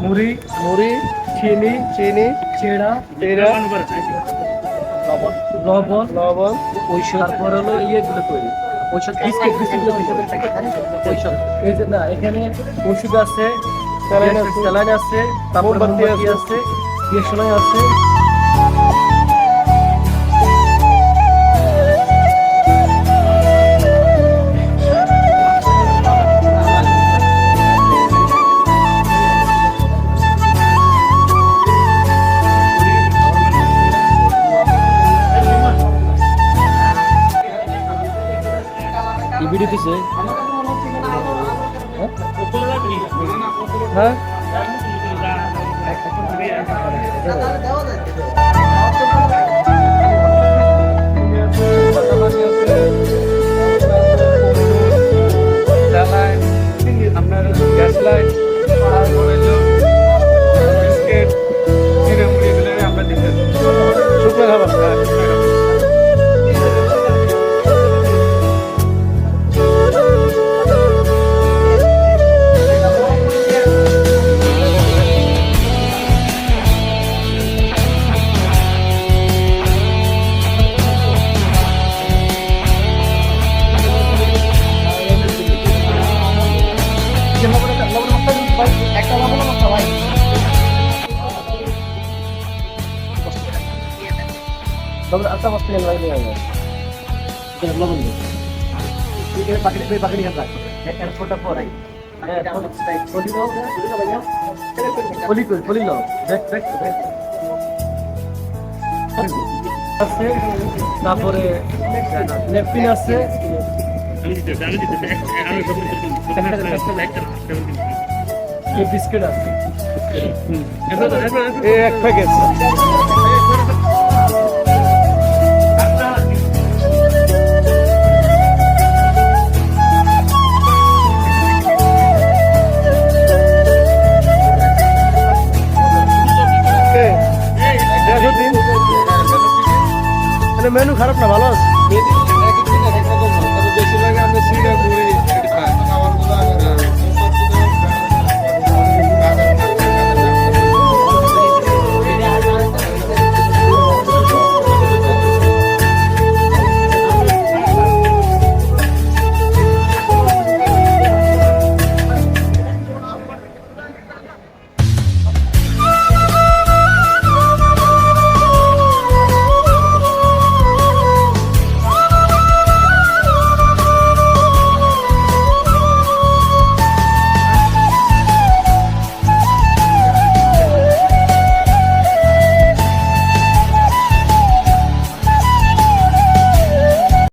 মুড়ি, মুড়ি, চিনি, চিনি, চেড়া, জিরা, লবণ, লবণ, ঐসব, তারপর হলো ইয়েগুলো তৈরি ঐসব বিস্কিট বিস্কিটগুলো ঐসব। এই যে না, এখানে ওষুধ আছে, স্যালাইন আছে, তারপর মোমবাতি মোমবাতি আছে। আছে, দেশলাই আছে। এই ভিডিও দিছে হ্যাঁ আপনার গ্যাস লাইট, তারপরে বিস্কিট, চিড়ে মুড়ি এগুলো আমরা দিতে শুকনো খাবার। আচ্ছা মাছ থেকে লাগে লবণ পাখি এয়ারপোর্টটা পরে তারপরে ন্যাপকিন আছে, বিস্কিট আছে, এক প্যাকেট। মেনু খারাপ না, ভালো আছে।